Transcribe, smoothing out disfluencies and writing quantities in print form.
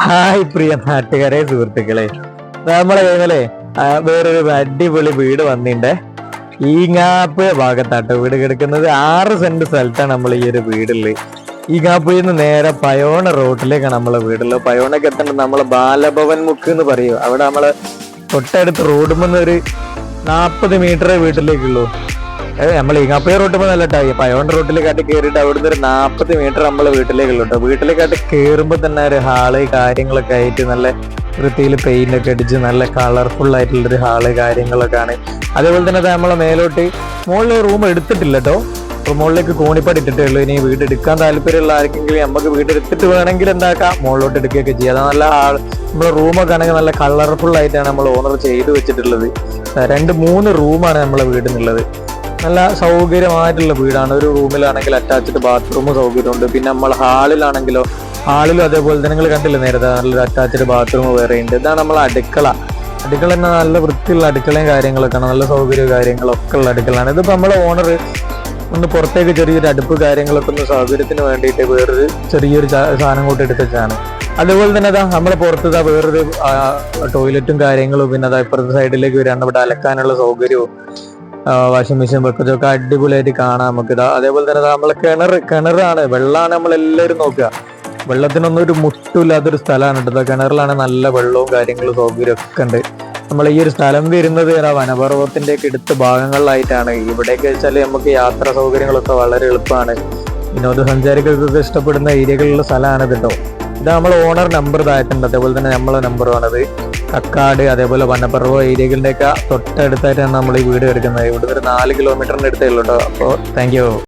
Hi പ്രിയ നാട്ടുകാരെ സുഹൃത്തുക്കളെ, നമ്മളെ കൈമല്ലേ വേറൊരു അടിപൊളി വീട് വന്നിണ്ടേ. ഈങ്ങാപ്പ് ഭാഗത്താട്ടോ വീട് കിടക്കുന്നത്. 6 സെന്റ് സ്ഥലത്താണ് നമ്മൾ ഈ ഒരു വീടുള്ളത്. ഈങ്ങാപ്പുയിൽ നിന്ന് നേരെ പയോണ റോഡിലേക്കാണ് നമ്മളെ വീടുള്ളത്. പയോണക്ക് എത്തേണ്ടത് നമ്മളെ ബാലഭവൻ മുക്ക് എന്ന് പറയും. അവിടെ നമ്മളെ തൊട്ടടുത്ത് റോഡുമെന്ന് ഒരു 40 മീറ്റർ വീട്ടിലേക്കുള്ളൂ. നമ്മൾ ഈങ്ങാപ്പുഴ റോട്ടുമ്പോൾ നല്ല കേട്ടോ. പയോണ്ട റോട്ടിലേക്കാട്ട് കയറിയിട്ട് അവിടുന്ന് ഒരു 40 മീറ്റർ നമ്മളെ വീട്ടിലേക്കുള്ളൂ കേട്ടോ. വീട്ടിലേക്കാട്ട് കയറുമ്പോൾ തന്നെ ഒരു ഹാള് കാര്യങ്ങളൊക്കെ ആയിട്ട് നല്ല വൃത്തിയിൽ പെയിന്റ് ഒക്കെ അടിച്ച് നല്ല കളർഫുൾ ആയിട്ടുള്ളൊരു ഹാള് കാര്യങ്ങളൊക്കെ ആണ്. അതേപോലെ തന്നെ നമ്മളെ മേലോട്ട് മുകളിൽ റൂം എടുത്തിട്ടില്ല കേട്ടോ. അപ്പോൾ മുകളിലേക്ക് കോണിപ്പടി ഇട്ടിട്ടേ ഉള്ളൂ. ഇനി വീട് എടുക്കാൻ താല്പര്യമുള്ള ആർക്കെങ്കിലും നമുക്ക് വീട് എടുത്തിട്ട് വേണമെങ്കിൽ എന്താക്കാം, മുകളിലോട്ട് എടുക്കുകയൊക്കെ ചെയ്യാം. അത് നല്ല നമ്മളെ റൂമൊക്കെ ആണെങ്കിൽ നല്ല കളർഫുൾ ആയിട്ടാണ് നമ്മൾ ഓണർ ചെയ്ത് വെച്ചിട്ടുള്ളത്. 2-3 റൂമാണ് നമ്മളെ വീടിനുള്ളത്. നല്ല സൗകര്യമായിട്ടുള്ള വീടാണ്. ഒരു റൂമിലാണെങ്കിൽ അറ്റാച്ച്ഡ് ബാത്റൂം സൗകര്യമുണ്ട്. പിന്നെ നമ്മൾ ഹാളിലാണെങ്കിലും അതേപോലെ തന്നെ നിങ്ങൾ കണ്ടില്ല നേരത്തെ നല്ലൊരു അറ്റാച്ച്ഡ് ബാത്റൂം വേറെ ഉണ്ട്. ഇതാണ് നമ്മളെ അടുക്കള. അടുക്കള തന്നെ നല്ല വൃത്തിയുള്ള അടുക്കളയും കാര്യങ്ങളൊക്കെയാണ്. നല്ല സൗകര്യവും കാര്യങ്ങളൊക്കെ ഉള്ള അടുക്കളയാണ്. ഇതിപ്പോൾ നമ്മളെ ഓണർ ഒന്ന് പുറത്തേക്ക് ചെറിയൊരു അടുപ്പ് കാര്യങ്ങളൊക്കെ ഒന്ന് സൗകര്യത്തിന് വേണ്ടിയിട്ട് വേറൊരു ചെറിയൊരു സാധനം കൊണ്ട് എടുത്തതാണ്. അതുപോലെ തന്നെ അതാ നമ്മളെ പുറത്ത് വേറൊരു ടോയ്ലറ്റും കാര്യങ്ങളും, പിന്നെ അതാ ഇപ്പുറത്തെ സൈഡിലേക്ക് വരികയാണ് ഇവിടെ അലക്കാനുള്ള സൗകര്യവും വാഷിംഗ് മെഷീൻ വെക്കുന്നതൊക്കെ അടിപൊളിയായിട്ട് കാണാം നമുക്ക്. അതേപോലെ തന്നെ നമ്മളെ കിണറാണ്, വെള്ളമാണ് നമ്മളെല്ലാവരും നോക്കുക. വെള്ളത്തിനൊന്നും ഒരു മുട്ടില്ലാത്തൊരു സ്ഥലമാണ് കേട്ടോ. കിണറിലാണ് നല്ല വെള്ളവും കാര്യങ്ങളും സൗകര്യം ഒക്കെ ഉണ്ട്. നമ്മൾ ഈ ഒരു സ്ഥലം വരുന്നത് വനപർവ്വതത്തിന്റെ ഒക്കെ അടുത്ത ഭാഗങ്ങളിലായിട്ടാണ്. ഇവിടെയൊക്കെ വെച്ചാൽ നമുക്ക് യാത്രാ സൗകര്യങ്ങളൊക്കെ വളരെ എളുപ്പമാണ്. വിനോദസഞ്ചാരികൾക്കൊക്കെ ഇഷ്ടപ്പെടുന്ന ഏരിയകളിലുള്ള സ്ഥലമാണ് കേട്ടോ. ഇത് നമ്മളെ ഓണർ നമ്പർ താഴത്തുണ്ട്. അതേപോലെ തന്നെ നമ്മളെ നമ്പറുമാണത്. കക്കാട് അതേപോലെ വനപർവ്വ ഏരിയകളുടെയൊക്കെ തൊട്ടടുത്തായിട്ടാണ് നമ്മൾ ഈ വീട് എടുക്കുന്നത്. ഇവിടെ ഒരു 4 കിലോമീറ്ററിന്റെ അടുത്തേ ഉള്ളൂ കേട്ടോ. അപ്പോൾ താങ്ക് യു.